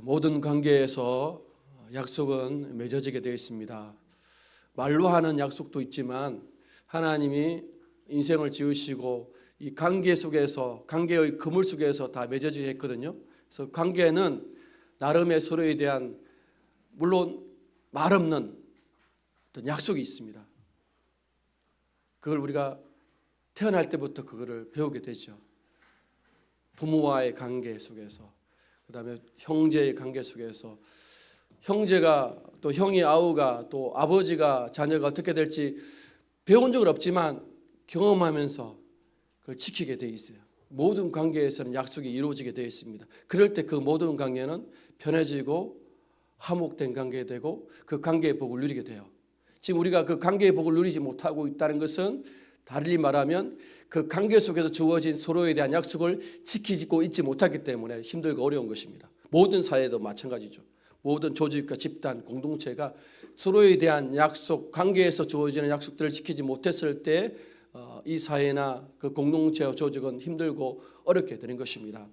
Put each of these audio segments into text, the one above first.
모든 관계에서 약속은 맺어지게 되어 있습니다. 말로 하는 약속도 있지만 하나님이 인생을 지으시고 이 관계 속에서, 관계의 그물 속에서 다 맺어지게 했거든요. 그래서 관계는 나름의 서로에 대한, 물론 말 없는 어떤 약속이 있습니다. 그걸 우리가 태어날 때부터 그거를 배우게 되죠. 부모와의 관계 속에서, 그 다음에 형제의 관계 속에서, 형제가 또 형이 아우가 또 아버지가 자녀가 어떻게 될지 배운 적은 없지만 경험하면서 그걸 지키게 되어 있어요. 모든 관계에서는 약속이 이루어지게 되어 있습니다. 그럴 때 그 모든 관계는 편해지고 화목된 관계가 되고 그 관계의 복을 누리게 돼요. 지금 우리가 그 관계의 복을 누리지 못하고 있다는 것은 달리 말하면 그 관계 속에서 주어진 서로에 대한 약속을 지키고 있지 못하기 때문에 힘들고 어려운 것입니다. 모든 사회도 마찬가지죠. 모든 조직과 집단, 공동체가 서로에 대한 약속, 관계에서 주어지는 약속들을 지키지 못했을 때 이 사회나 그 공동체와 조직은 힘들고 어렵게 되는 것입니다.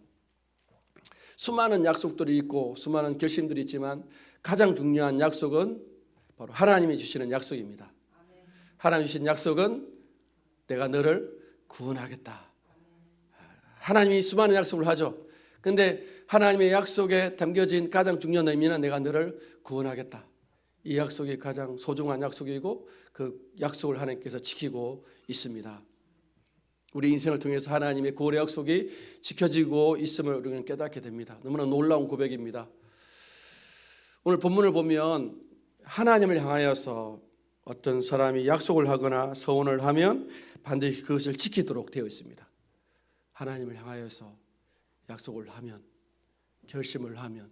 수많은 약속들이 있고 수많은 결심들이 있지만 가장 중요한 약속은 바로 하나님이 주시는 약속입니다. 하나님이 주신 약속은 내가 너를 구원하겠다. 하나님이 수많은 약속을 하죠. 그런데 하나님의 약속에 담겨진 가장 중요한 의미는 내가 너를 구원하겠다. 이 약속이 가장 소중한 약속이고 그 약속을 하나님께서 지키고 있습니다. 우리 인생을 통해서 하나님의 구원의 약속이 지켜지고 있음을 우리는 깨닫게 됩니다. 너무나 놀라운 고백입니다. 오늘 본문을 보면 하나님을 향하여서 어떤 사람이 약속을 하거나 서원을 하면 반드시 그것을 지키도록 되어 있습니다. 하나님을 향하여서 약속을 하면, 결심을 하면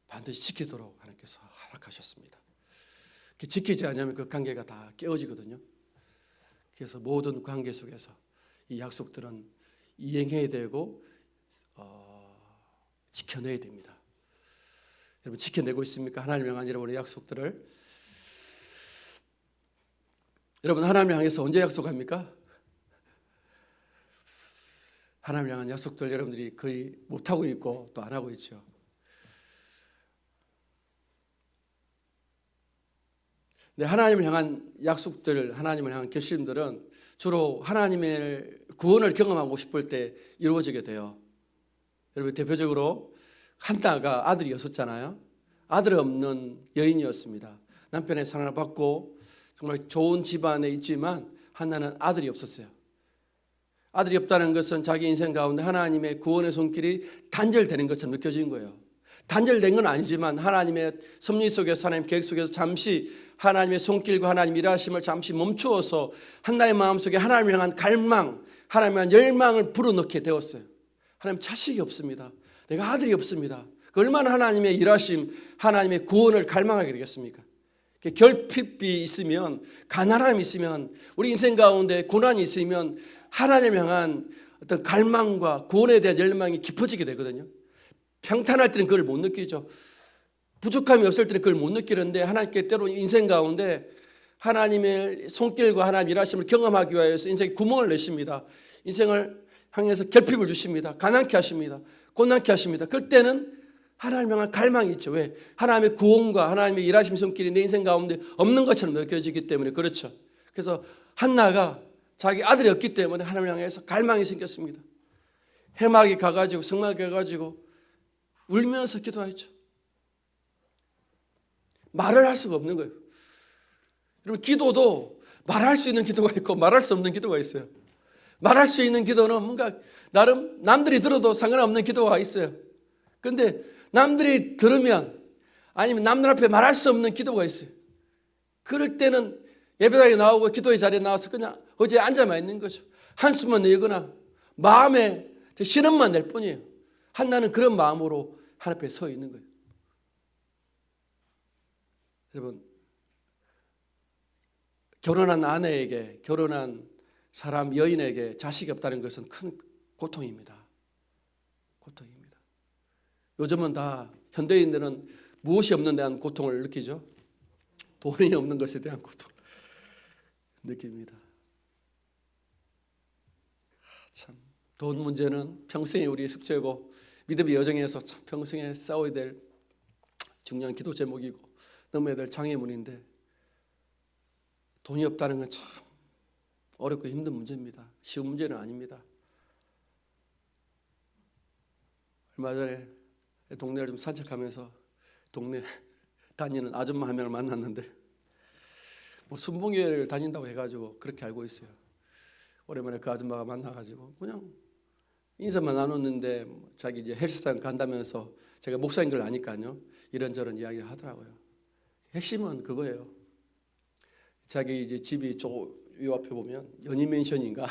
반드시 지키도록 하나님께서 허락하셨습니다. 지키지 않으면 그 관계가 다 깨어지거든요. 그래서 모든 관계 속에서 이 약속들은 이행해야 되고 지켜내야 됩니다. 여러분 지켜내고 있습니까? 하나님을 향한 여러분의 약속들을. 여러분 하나님을 향해서 언제 약속합니까? 하나님을 향한 약속들 여러분들이 거의 못하고 있고 또 안 하고 있죠. 근데 하나님을 향한 약속들, 하나님을 향한 결심들은 주로 하나님의 구원을 경험하고 싶을 때 이루어지게 돼요. 여러분 대표적으로 한나가 아들이었었잖아요. 아들 없는 여인이었습니다. 남편의 사랑을 받고 정말 좋은 집안에 있지만 한나는 아들이 없었어요. 아들이 없다는 것은 자기 인생 가운데 하나님의 구원의 손길이 단절되는 것처럼 느껴진 거예요. 단절된 건 아니지만 하나님의 섭리 속에서, 하나님 계획 속에서 잠시 하나님의 손길과 하나님 일하심을 잠시 멈추어서 한나의 마음속에 하나님을 향한 갈망, 하나님을 향한 열망을 불어넣게 되었어요. 하나님 자식이 없습니다. 내가 아들이 없습니다. 얼마나 하나님의 일하심, 하나님의 구원을 갈망하게 되겠습니까? 결핍이 있으면, 가난함이 있으면, 우리 인생 가운데 고난이 있으면 하나님을 향한 어떤 갈망과 구원에 대한 열망이 깊어지게 되거든요. 평탄할 때는 그걸 못 느끼죠. 부족함이 없을 때는 그걸 못 느끼는데 하나님께 때로 인생 가운데 하나님의 손길과 하나님 일하심을 경험하기 위해서 인생에 구멍을 내십니다. 인생을 향해서 결핍을 주십니다. 가난케 하십니다. 곤난케 하십니다. 그럴 때는 하나님을 향한 갈망이 있죠. 왜? 하나님의 구원과 하나님의 일하심 손길이 내 인생 가운데 없는 것처럼 느껴지기 때문에 그렇죠. 그래서 한나가 자기 아들이 없기 때문에 하나님을 향해서 갈망이 생겼습니다. 해막이 가가지고 성막에 가가지고 울면서 기도했죠. 말을 할 수가 없는 거예요. 여러분 기도도 말할 수 있는 기도가 있고 말할 수 없는 기도가 있어요. 말할 수 있는 기도는 뭔가 나름 남들이 들어도 상관없는 기도가 있어요. 그런데 남들이 들으면 아니면 남들 앞에 말할 수 없는 기도가 있어요. 그럴 때는 예배당에 나오고 기도의 자리에 나와서 그냥 의자에 앉아만 있는 거죠. 한숨만 내거나 마음에 신음만 낼 뿐이에요. 한나는 그런 마음으로 하나님 앞에 서 있는 거예요. 여러분 결혼한 아내에게, 결혼한 사람 여인에게 자식이 없다는 것은 큰 고통입니다. 고통입니다. 요즘은 다 현대인들은 무엇이 없는 데 대한 고통을 느끼죠. 돈이 없는 것에 대한 고통을 느낍니다. 참, 돈 문제는 평생의 우리의 숙제고 믿음의 여정에서 참 평생에 싸워야 될 중요한 기도 제목이고 넘어야 될 장애물인데 돈이 없다는 건 참 어렵고 힘든 문제입니다. 쉬운 문제는 아닙니다. 얼마 전에 동네를 좀 산책하면서 동네 다니는 아줌마 한 명을 만났는데 뭐 순봉교회를 다닌다고 해가지고 그렇게 알고 있어요. 오랜만에 그 아줌마가 만나가지고 그냥 인사만 나눴는데 자기 이제 헬스장 간다면서 제가 목사인 걸 아니까요. 이런저런 이야기를 하더라고요. 핵심은 그거예요. 자기 이제 집이 요 앞에 보면 연희맨션인가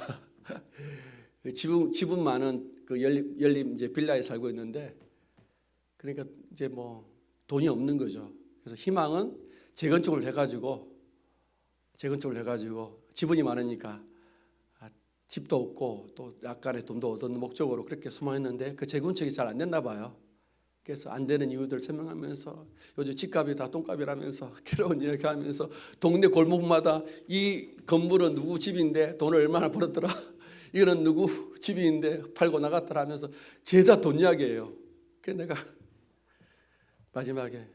지분 많은 그 연립 이제 빌라에 살고 있는데 그러니까 이제 뭐 돈이 없는 거죠. 그래서 희망은 재건축을 해가지고 지분이 많으니까 집도 없고 또 약간의 돈도 얻는 목적으로 그렇게 숨어있는데 그 재건축이 잘 안 됐나 봐요. 그래서 안 되는 이유들 설명하면서 요즘 집값이 다 똥값이라면서 괴로운 이야기하면서 동네 골목마다 이 건물은 누구 집인데 돈을 얼마나 벌었더라, 이거는 누구 집인데 팔고 나갔더라 하면서 죄다 돈 이야기예요. 그래서 내가 마지막에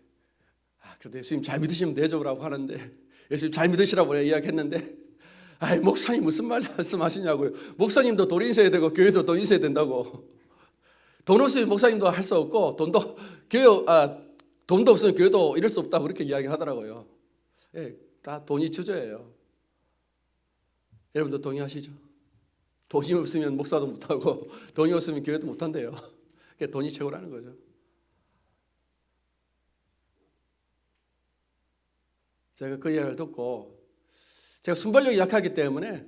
그래도 예수님 잘 믿으시면 되죠라고 하는데 예수님 잘 믿으시라고 이야기했는데 목사님 무슨 말씀하시냐고요. 목사님도 돈이 있어야 되고 교회도 돈이 있어야 된다고. 돈 없으면 목사님도 할 수 없고 돈도 없으면 교회도 이럴 수 없다고 그렇게 이야기하더라고요. 예, 다 돈이 주저예요. 여러분도 동의하시죠? 돈이 없으면 목사도 못하고 돈이 없으면 교회도 못한대요. 그러니까 돈이 최고라는 거죠. 제가 그 이야기를 듣고 제가 순발력이 약하기 때문에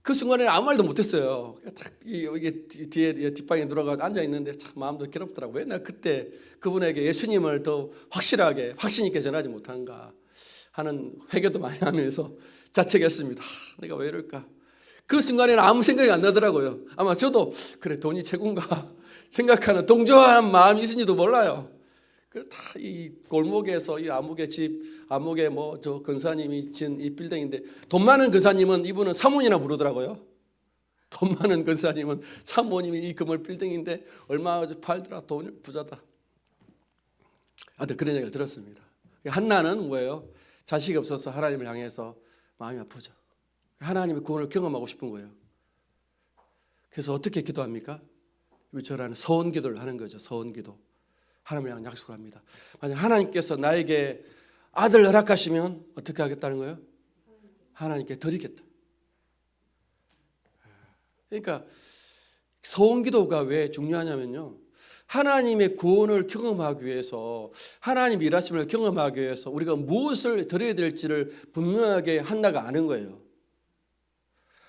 그 순간에 아무 말도 못했어요. 딱 이게 뒤에 뒷방에 들어가 앉아 있는데 참 마음도 괴롭더라고요. 왜 내가 그때 그분에게 예수님을 더 확실하게 확신 있게 전하지 못한가 하는 회개도 많이 하면서 자책했습니다. 내가 왜 이럴까? 그 순간에는 아무 생각이 안 나더라고요. 아마 저도 그래 돈이 최고인가 생각하는 동조한 마음이 있은지도 몰라요. 다 이 골목에서 이 암흑의 집, 암흑의 뭐 저 근사님이 진 이 빌딩인데 돈 많은 근사님은 이분은 사모님이나 부르더라고요. 돈 많은 근사님은 사모님이 이 건물 빌딩인데 얼마 팔더라, 돈 부자다. 하여튼 그런 얘기를 들었습니다. 한나는 뭐예요? 자식이 없어서 하나님을 향해서 마음이 아프죠. 하나님의 구원을 경험하고 싶은 거예요. 그래서 어떻게 기도합니까? 저라는 서원 기도를 하는 거죠. 서원 기도. 하나님을 향해 약속을 합니다. 만약 하나님께서 나에게 아들 허락하시면 어떻게 하겠다는 거예요? 하나님께 드리겠다. 그러니까 서원 기도가 왜 중요하냐면요, 하나님의 구원을 경험하기 위해서, 하나님 일하심을 경험하기 위해서 우리가 무엇을 드려야 될지를 분명하게 한나가 아는 거예요.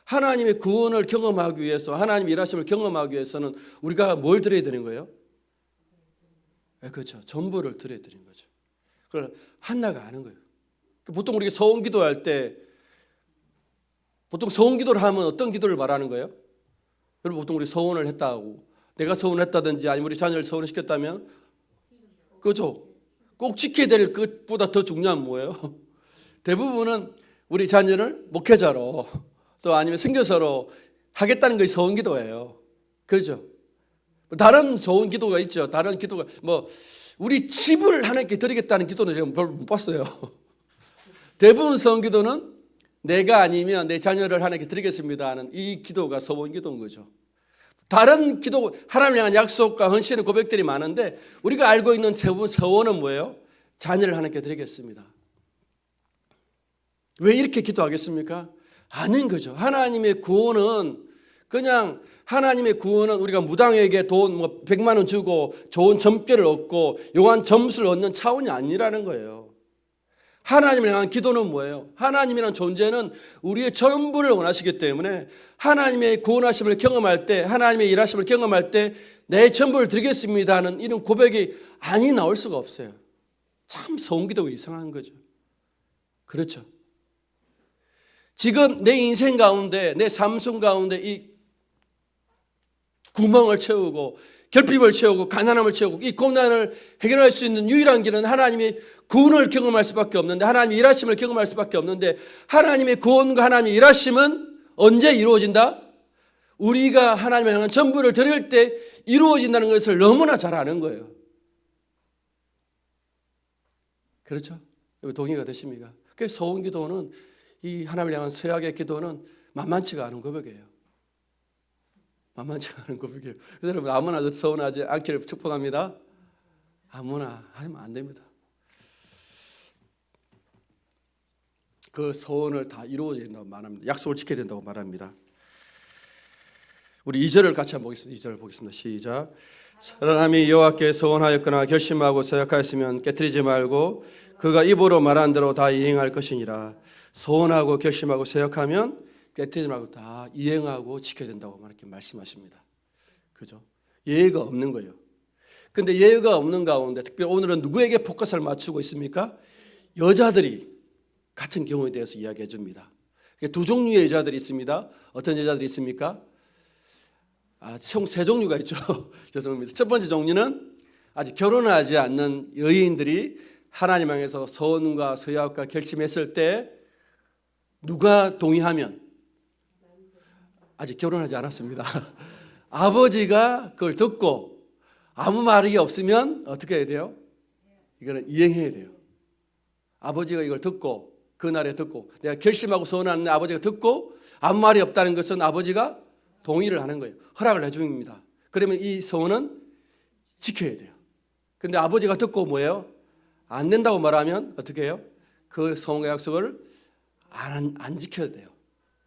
하나님의 구원을 경험하기 위해서, 하나님 일하심을 경험하기 위해서는 우리가 뭘 드려야 되는 거예요? 그렇죠. 전부를 드려야 되는 거죠. 그걸 한나가 아는 거예요. 보통 우리가 서원 기도할 때, 보통 서원 기도를 하면 어떤 기도를 말하는 거예요? 여러분, 보통 우리 서원을 했다고, 내가 서원을 했다든지 아니면 우리 자녀를 서원을 시켰다면, 그죠? 꼭 지켜야 될 것보다 더 중요한 뭐예요? 대부분은 우리 자녀를 목회자로 또 아니면 선교사로 하겠다는 것이 서원 기도예요. 그렇죠? 다른 좋은 기도가 있죠. 다른 기도가 우리 집을 하나님께 드리겠다는 기도는 제가 별로 못 봤어요. 대부분 서원 기도는 내가 아니면 내 자녀를 하나님께 드리겠습니다 하는 이 기도가 서원 기도인 거죠. 다른 기도, 하나님을 향한 약속과 헌신의 고백들이 많은데 우리가 알고 있는 서원은 뭐예요? 자녀를 하나님께 드리겠습니다. 왜 이렇게 기도하겠습니까? 아는 거죠. 하나님의 구원은 그냥 하나님의 구원은 우리가 무당에게 돈 100만 원 주고 좋은 점괘를 얻고 용한 점수를 얻는 차원이 아니라는 거예요. 하나님을 향한 기도는 뭐예요? 하나님이라는 존재는 우리의 전부를 원하시기 때문에 하나님의 구원하심을 경험할 때, 하나님의 일하심을 경험할 때 내 전부를 드리겠습니다 하는 이런 고백이 아니 나올 수가 없어요. 참 서원 기도가 이상한 거죠. 그렇죠. 지금 내 인생 가운데, 내 삶 가운데 이 구멍을 채우고 결핍을 채우고 가난함을 채우고 이 고난을 해결할 수 있는 유일한 길은 하나님의 구원을 경험할 수밖에 없는데, 하나님의 일하심을 경험할 수밖에 없는데, 하나님의 구원과 하나님의 일하심은 언제 이루어진다? 우리가 하나님을 향한 전부를 드릴 때 이루어진다는 것을 너무나 잘 아는 거예요. 그렇죠? 동의가 되십니까? 그 서원 기도는 이 하나님을 향한 서약의 기도는 만만치가 않은 고백이에요. 만만치가 않은 고백이에요. 그래서 여러분 아무나 서원하지 않기를 축복합니다. 아무나 하면 안 됩니다. 그 서원을 다 이루어야 된다고 말합니다. 약속을 지켜야 된다고 말합니다. 우리 2절을 같이 한번 보겠습니다. 2절 보겠습니다. 시작. 사람이 여호와께 서원하였거나 결심하고 서약하였으면 깨트리지 말고 그가 입으로 말한 대로 다 이행할 것이니라. 서원하고 결심하고 서약하면 깨트리지 말고 다 이행하고 지켜야 된다고 이렇게 말씀하십니다. 그죠? 예의가 없는 거예요. 근데 예의가 없는 가운데 특별히 오늘은 누구에게 포커스를 맞추고 있습니까? 여자들이 같은 경우에 대해서 이야기해 줍니다. 두 종류의 여자들이 있습니다. 어떤 여자들이 있습니까? 총 세 종류가 있죠. 죄송합니다. 첫 번째 종류는 아직 결혼하지 않는 여인들이 하나님 향해서 서원과 서약과 결심했을 때 누가 동의하면 아직 결혼하지 않았습니다. 아버지가 그걸 듣고 아무 말이 없으면 어떻게 해야 돼요? 이거는 이행해야 돼요. 아버지가 이걸 듣고 그날에 듣고 내가 결심하고 서원하는 아버지가 듣고 아무 말이 없다는 것은 아버지가 동의를 하는 거예요. 허락을 해줍니다. 그러면 이 서원은 지켜야 돼요. 근데 아버지가 듣고 뭐예요? 안 된다고 말하면 어떻게 해요? 그 서원과 약속을 안 지켜야 돼요.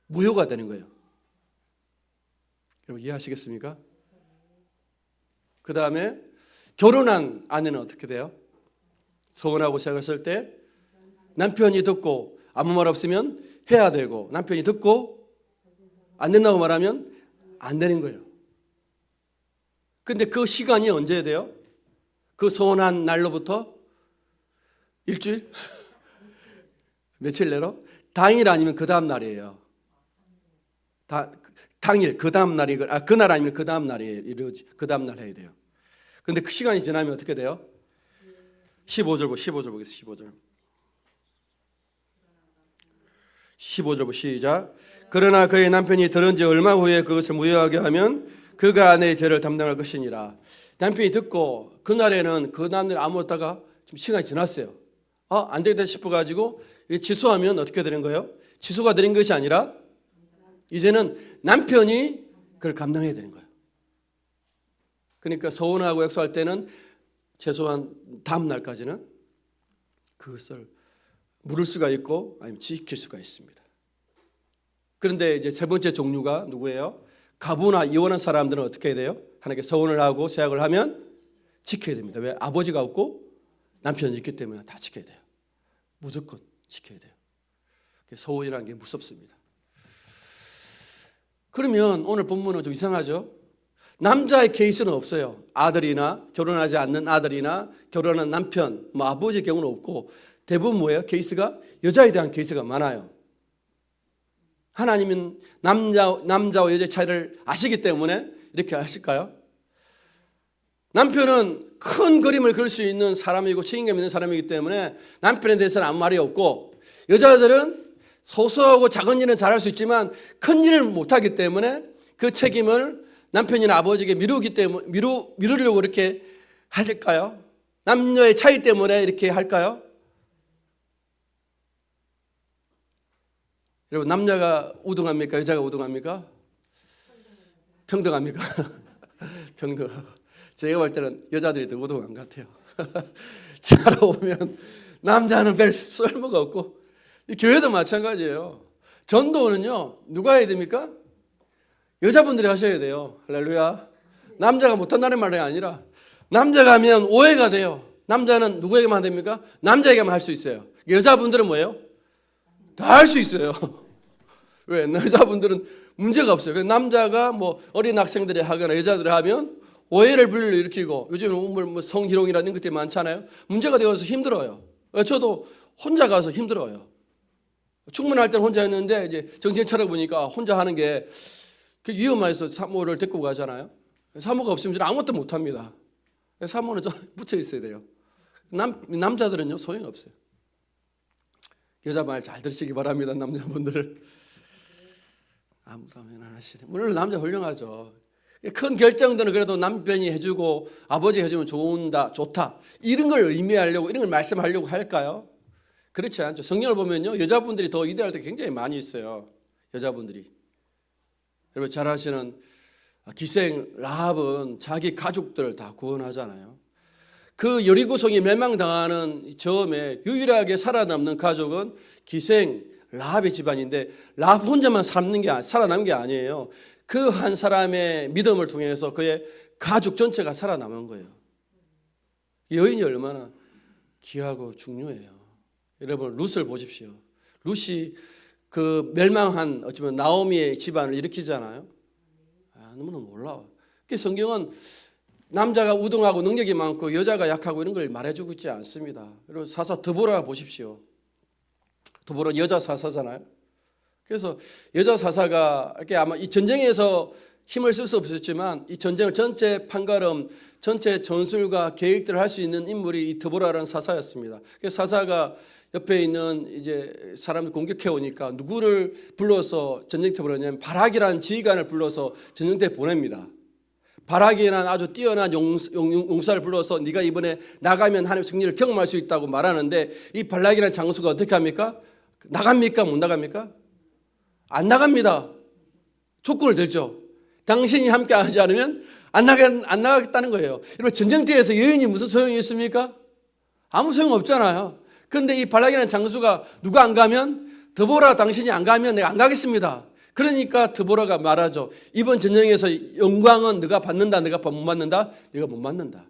무효가 되는 거예요. 여러분 이해하시겠습니까? 그 다음에 결혼한 아내는 어떻게 돼요? 서원하고 시작했을 때 남편이 듣고 아무 말 없으면 해야 되고 남편이 듣고 안 된다고 말하면 안 되는 거예요. 근데 그 시간이 언제 돼요? 그 서원한 날로부터 일주일? 며칠 내로? 당일 아니면 그 다음 날이에요. 당일 그 다음 날이 그날 아니면 그 다음 날이에요. 그 다음 날 해야 돼요. 그런데 그 시간이 지나면 어떻게 돼요? 15절 보겠습니다. 15절. 15절 시작. 그러나 그의 남편이 들은 지 얼마 후에 그것을 무효하게 하면 그가 아내의 죄를 담당할 것이니라. 남편이 듣고 그날에는 그 남들 아무렇다가 좀 시간이 지났어요. 안 되겠다 싶어가지고 취소하면 어떻게 되는 거예요? 취소가 되는 것이 아니라 이제는 남편이 그걸 감당해야 되는 거예요. 그러니까 서원하고 약속할 때는 최소한 다음 날까지는 그것을 물을 수가 있고 아니면 지킬 수가 있습니다. 그런데 이제 세 번째 종류가 누구예요? 가부나 이혼한 사람들은 어떻게 해야 돼요? 하나님께 서원을 하고 서약을 하면 지켜야 됩니다. 왜? 아버지가 없고 남편이 있기 때문에 다 지켜야 돼요. 무조건 지켜야 돼요. 서원이라는 게 무섭습니다. 그러면 오늘 본문은 좀 이상하죠? 남자의 케이스는 없어요. 아들이나 결혼하지 않는 아들이나 결혼한 남편, 아버지의 경우는 없고 대부분 뭐예요? 케이스가 여자에 대한 케이스가 많아요. 하나님은 남자와 여자의 차이를 아시기 때문에 이렇게 하실까요? 남편은 큰 그림을 그릴 수 있는 사람이고 책임감 있는 사람이기 때문에 남편에 대해서는 아무 말이 없고 여자들은 소소하고 작은 일은 잘할 수 있지만 큰 일을 못하기 때문에 그 책임을 남편이나 아버지에게 미루려고 이렇게 할까요? 남녀의 차이 때문에 이렇게 할까요? 여러분 남자가 우등합니까? 여자가 우등합니까? 평등합니까? 평등. 제가 볼 때는 여자들이 더 우등한 것 같아요. 자라오면 남자는 별 쓸모가 없고 이 교회도 마찬가지예요. 전도는요 누가 해야 됩니까? 여자분들이 하셔야 돼요. 할렐루야. 남자가 못한다는 말이 아니라 남자가 하면 오해가 돼요. 남자는 누구에게만 됩니까? 남자에게만 할 수 있어요. 여자분들은 뭐예요? 다 할 수 있어요. 왜? 여자분들은 문제가 없어요. 남자가 어린 학생들이 하거나 여자들이 하면 오해를 불러일으키고 요즘은 성희롱이라는 것들이 많잖아요. 문제가 되어서 힘들어요. 저도 혼자 가서 힘들어요. 충분할 때는 혼자 했는데 이제 정신 차려보니까 혼자 하는 게 위험해서 사모를 데리고 가잖아요. 사모가 없으면 저는 아무것도 못합니다. 사모는 좀 붙여 있어야 돼요. 남자들은요 소용이 없어요. 여자 말 잘 들으시기 바랍니다. 남자분들 아무도 하면 안 하시네. 물론 남자 훌륭하죠. 큰 결정들은 그래도 남편이 해주고 아버지가 해주면 좋다. 이런 걸 의미하려고, 이런 걸 말씀하려고 할까요? 그렇지 않죠. 성경을 보면요, 여자분들이 더 이대할 때 굉장히 많이 있어요. 여자분들이. 여러분 잘 아시는 기생 라합은 자기 가족들 다 구원하잖아요. 그 여리고성이 멸망당하는 처음에 유일하게 살아남는 가족은 기생 라합의 집안인데, 라합 혼자만 살아남은 게 아니에요. 그 한 사람의 믿음을 통해서 그의 가족 전체가 살아남은 거예요. 여인이 얼마나 귀하고 중요해요. 여러분 룻을 보십시오. 룻이 그 멸망한 어쩌면 나오미의 집안을 일으키잖아요. 너무너무 놀라워. 성경은 남자가 우등하고 능력이 많고 여자가 약하고 이런 걸 말해주고 있지 않습니다. 그리고 사사 드보라 보십시오. 드보라는 여자 사사잖아요. 그래서 여자 사사가 이렇게 아마 이 전쟁에서 힘을 쓸 수 없었지만 이 전쟁을 전체 판가름, 전체 전술과 계획들을 할 수 있는 인물이 이 드보라라는 사사였습니다. 그래서 사사가 옆에 있는 이제 사람을 공격해 오니까 누구를 불러서 전쟁터에 보내냐면 바락이라는 지휘관을 불러서 전쟁터에 보냅니다. 바락이라는 아주 뛰어난 용사를 불러서 네가 이번에 나가면 하나님의 승리를 경험할 수 있다고 말하는데, 이 바락이라는 장수가 어떻게 합니까? 나갑니까? 못 나갑니까? 안 나갑니다. 조건을 들죠. 당신이 함께 하지 않으면 안 나가겠다는 거예요. 여러분 전쟁터에서 여인이 무슨 소용이 있습니까? 아무 소용 없잖아요. 그런데 이 발락이라는 장수가 누가 안 가면, 드보라 당신이 안 가면 내가 안 가겠습니다. 그러니까 드보라가 말하죠. 이번 전쟁에서 영광은 네가 받는다. 네가 못 받는다. 네가 못 받는다.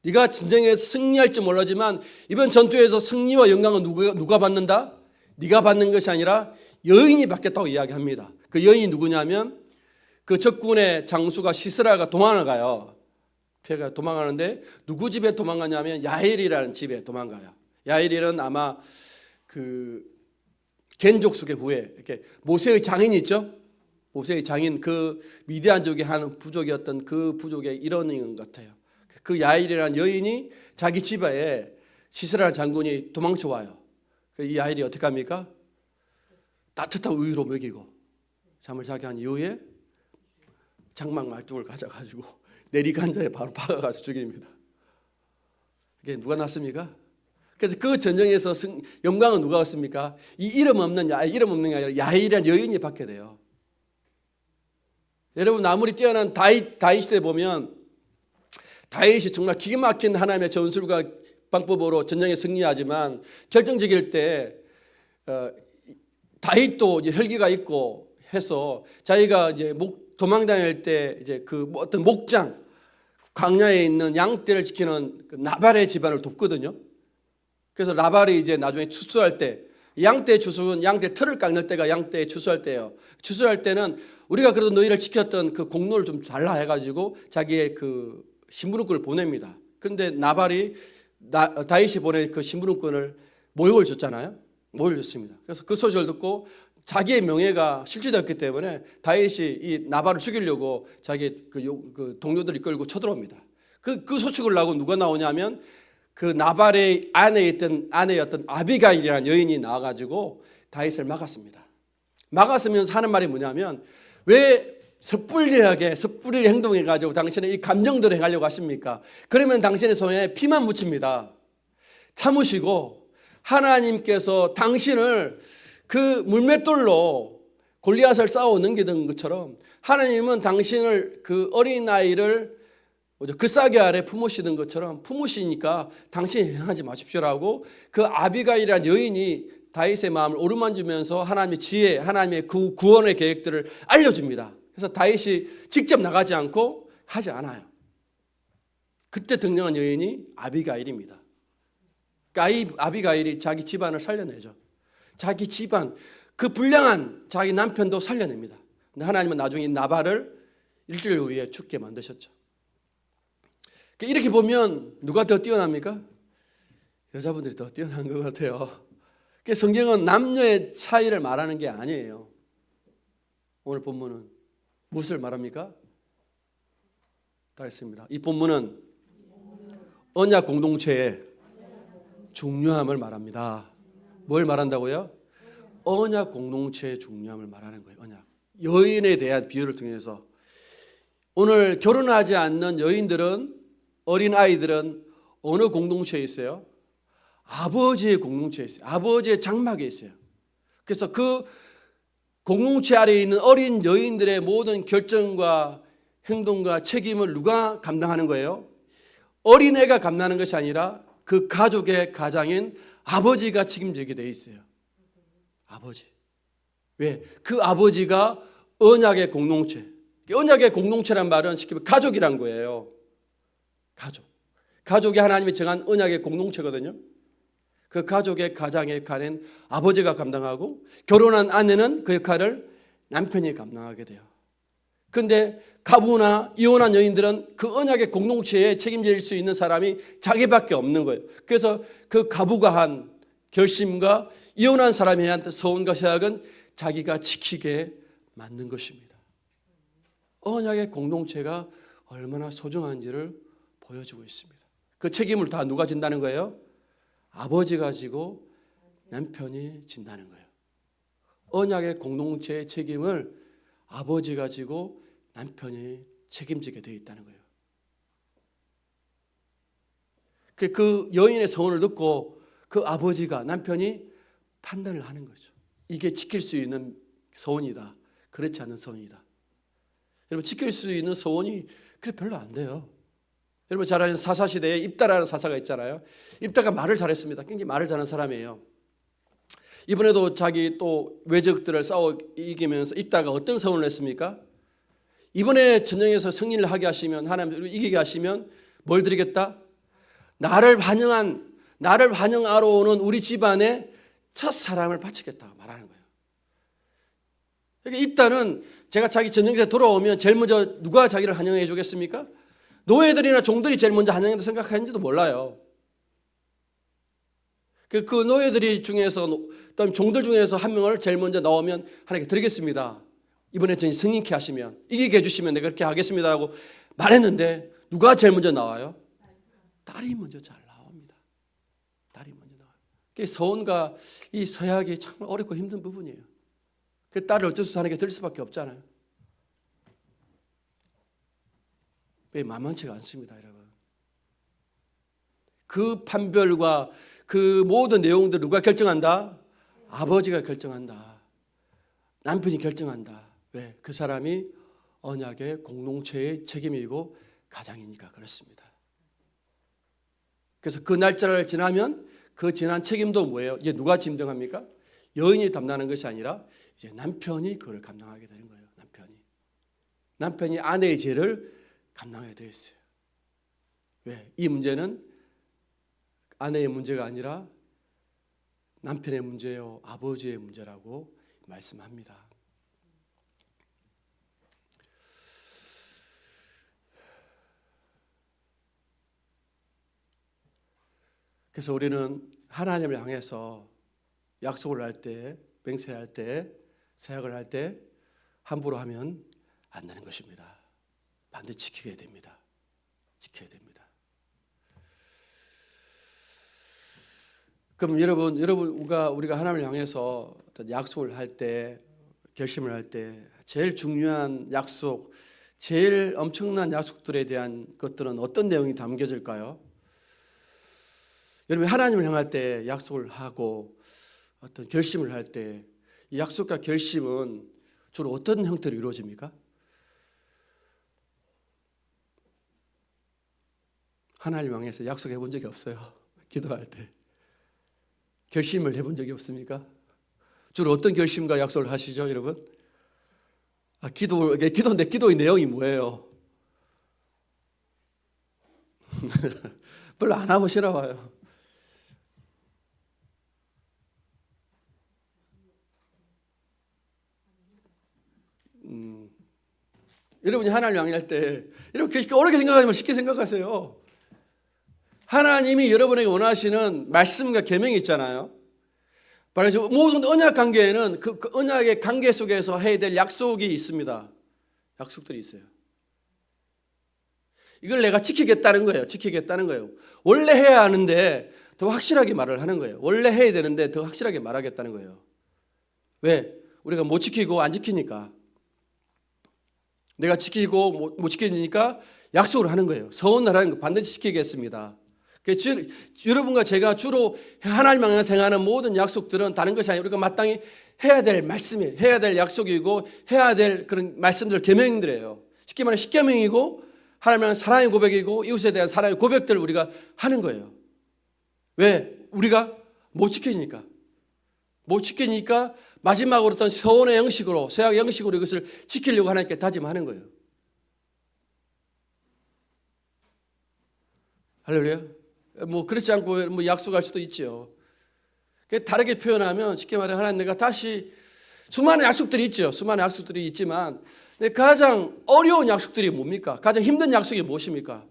네가 전쟁에서 승리할지 몰라지만 이번 전투에서 승리와 영광은 누가 받는다? 네가 받는 것이 아니라 여인이 받겠다고 이야기합니다. 그 여인이 누구냐면 그 적군의 장수가 시스라가 도망을 가요. 피해가 도망가는데 누구 집에 도망가냐면 야엘이라는 집에 도망가요. 야엘은 아마 그 겐족속의 후예, 이렇게 모세의 장인이 있죠. 모세의 장인, 그 미디안족이 하는 부족이었던 그 부족의 일원인 것 같아요. 그 야엘이라는 여인이 자기 집에 시스라는 장군이 도망쳐 와요. 이 야엘이 어떻게 합니까? 따뜻한 우유로 먹이고 잠을 자게 한 이후에 장막 말뚝을 가져가지고 내리간자에 바로 박아가지고 죽입니다. 이게 누가 났습니까? 그래서 그 전쟁에서 영광은 누가 얻습니까? 이 이름 없는 게 아니라 야엘이라는 여인이 받게 돼요. 여러분 아무리 뛰어난 다윗 시대 보면 다윗이 정말 기가 막힌 하나님의 전술과 방법으로 전쟁에 승리하지만 결정적일 때 다윗도 이제 혈기가 있고 해서 자기가 이제 도망다닐 때 이제 그 어떤 목장 광야에 있는 양떼를 지키는 그 나발의 집안을 돕거든요. 그래서 나발이 이제 나중에 추수할 때, 양떼 추수는 양떼 털을 깎는 때가 양떼 추수할 때예요. 추수할 때는 우리가 그래도 너희를 지켰던 그 공로를 좀 달라 해가지고 자기의 그 심부름꾼을 보냅니다. 그런데 나발이 다윗이 보낸 그 심부름꾼을 모욕을 줬잖아요. 모욕을 줬습니다. 그래서 그 소식을 듣고 자기의 명예가 실추되었기 때문에 다윗이 이 나발을 죽이려고 자기 그 동료들을 이끌고 쳐들어옵니다. 그 소식을 나고 누가 나오냐면 그 나발의 아내였던 아비가일이라는 여인이 나와가지고 다윗을 막았습니다. 막았으면서 하는 말이 뭐냐면 왜 섣불리 행동해가지고 당신의 이 감정대로 해가려고 하십니까? 그러면 당신의 손에 피만 묻힙니다. 참으시고 하나님께서 당신을 그 물맷돌로 골리앗을 싸워 넘기던 것처럼 하나님은 당신을 그 어린아이를 그 싸개 아래 품으시는 것처럼 품으시니까 당신이 행하지 마십시오라고 그 아비가일이라는 여인이 다윗의 마음을 어루만지면서 하나님의 지혜, 하나님의 구원의 계획들을 알려줍니다. 그래서 다윗이 직접 나가지 않고 하지 않아요. 그때 등장한 여인이 아비가일입니다. 그러니까 아비가일이 자기 집안을 살려내죠. 자기 집안, 그 불량한 자기 남편도 살려냅니다. 근데 하나님은 나중에 나발을 일주일 후에 죽게 만드셨죠. 이렇게 보면 누가 더 뛰어납니까? 여자분들이 더 뛰어난 것 같아요. 성경은 남녀의 차이를 말하는 게 아니에요. 오늘 본문은 무엇을 말합니까? 다 했습니다. 이 본문은 언약 공동체의 중요함을 말합니다. 뭘 말한다고요? 언약 공동체의 중요함을 말하는 거예요. 언약. 여인에 대한 비유를 통해서 오늘 결혼하지 않는 여인들은, 어린 아이들은 어느 공동체에 있어요? 아버지의 공동체에 있어요. 아버지의 장막에 있어요. 그래서 그 공동체 아래에 있는 어린 여인들의 모든 결정과 행동과 책임을 누가 감당하는 거예요? 어린애가 감당하는 것이 아니라 그 가족의 가장인 아버지가 책임지게 돼 있어요. 아버지. 왜? 그 아버지가 언약의 공동체. 언약의 공동체란 말은 쉽게 가족이란 거예요. 가족. 가족이 하나님이 정한 언약의 공동체거든요. 그 가족의 가장의 역할은 아버지가 감당하고 결혼한 아내는 그 역할을 남편이 감당하게 돼요. 그런데 가부나 이혼한 여인들은 그 언약의 공동체에 책임질 수 있는 사람이 자기밖에 없는 거예요. 그래서 그 가부가 한 결심과 이혼한 사람이 한 서원과 서약은 자기가 지키게 만든 것입니다. 언약의 공동체가 얼마나 소중한지를 보여주고 있습니다. 그 책임을 다 누가 진다는 거예요? 아버지가 지고 남편이 진다는 거예요. 언약의 공동체의 책임을 아버지가 지고 남편이 책임지게 되어 있다는 거예요. 그 여인의 서원을 듣고 그 아버지가, 남편이 판단을 하는 거죠. 이게 지킬 수 있는 서원이다, 그렇지 않은 서원이다. 여러분, 지킬 수 있는 서원이 그래 별로 안 돼요. 여러분 잘 아는 사사시대에 입다라는 사사가 있잖아요. 입다가 말을 잘했습니다. 굉장히 말을 잘하는 사람이에요. 이번에도 자기 또 외적들을 싸워 이기면서 입다가 어떤 서원을 했습니까? 이번에 전쟁에서 승리를 하게 하시면, 하나님 이기게 하시면 뭘 드리겠다? 나를 환영하러 오는 우리 집안의 첫 사람을 바치겠다 말하는 거예요. 그러니까 입다는 제가 자기 전쟁에서 돌아오면 제일 먼저 누가 자기를 환영해 주겠습니까? 노예들이나 종들이 제일 먼저 환영한다고 생각하는지도 몰라요. 그 노예들이 중에서, 또는 종들 중에서 한 명을 제일 먼저 나오면 하나님께 드리겠습니다. 이번에 저희 승리케 하시면, 이기게 해주시면 내가 그렇게 하겠습니다라고 말했는데 누가 제일 먼저 나와요? 딸이 먼저 잘 나옵니다. 딸이 먼저 나와요. 그게 서원과 이 서약이 정말 어렵고 힘든 부분이에요. 그 딸을 어쩔 수 없이 하나님께 드릴 수밖에 없잖아요. 왜 만만치가 않습니다, 여러분. 그 판별과 그 모든 내용들 누가 결정한다? 아버지가 결정한다. 남편이 결정한다. 왜? 그 사람이 언약의 공동체의 책임이고 가장이니까 그렇습니다. 그래서 그 날짜를 지나면 그 지난 책임도 뭐예요? 이제 누가 짐작합니까? 여인이 담당하는 것이 아니라 이제 남편이 그걸 감당하게 되는 거예요. 남편이 아내의 죄를 감당하게 되어 있어요. 왜? 이 문제는 아내의 문제가 아니라 남편의 문제요, 아버지의 문제라고 말씀합니다. 그래서 우리는 하나님을 향해서 약속을 할 때, 맹세할 때, 서약을 할 때 함부로 하면 안 되는 것입니다. 반드시 지키게 됩니다. 지켜야 됩니다. 그럼 우리가 하나님을 향해서 어떤 약속을 할 때, 결심을 할 때 제일 중요한 약속, 제일 엄청난 약속들에 대한 것들은 어떤 내용이 담겨질까요? 여러분, 하나님을 향할 때 약속을 하고 어떤 결심을 할 때 이 약속과 결심은 주로 어떤 형태로 이루어집니까? 하나님 향해서 약속해 본 적이 없어요. 기도할 때. 결심을 해본 적이 없습니까? 주로 어떤 결심과 약속을 하시죠, 여러분? 기도의 내용이 뭐예요? 별로 안 하고 싫어 봐요. 여러분이 하나님을 향할 때 이렇게 어렵게 생각하지 말고 쉽게 생각하세요. 하나님이 여러분에게 원하시는 말씀과 계명이 있잖아요. 바로 모든 언약 관계에는 그 언약의 관계 속에서 해야 될 약속이 있습니다. 약속들이 있어요. 이걸 내가 지키겠다는 거예요. 원래 해야 하는데 더 확실하게 말을 하는 거예요. 원래 해야 되는데 더 확실하게 말하겠다는 거예요. 왜? 우리가 못 지키고 안 지키니까. 내가 지키고 못 지키니까 약속을 하는 거예요. 서원하라는 거 반드시 지키겠습니다. 여러분과 제가 주로 하나님 향해서 행하는 모든 약속들은 다른 것이 아니라 우리가 마땅히 해야 될 말씀이에요. 해야 될 약속이고 해야 될 그런 말씀들, 계명들이에요. 쉽게 말해 십계명이고 하나님 향한 사랑의 고백이고 이웃에 대한 사랑의 고백들을 우리가 하는 거예요. 왜? 우리가 못 지키니까. 못 지키니까 마지막으로 어떤 서원의 형식으로, 서약의 형식으로 이것을 지키려고 하나님께 다짐하는 거예요. 할렐루야. 그렇지 않고 약속할 수도 있죠. 다르게 표현하면 쉽게 말해 하나님 내가 다시 수많은 약속들이 있죠. 수많은 약속들이 있지만 가장 어려운 약속들이 뭡니까? 가장 힘든 약속이 무엇입니까?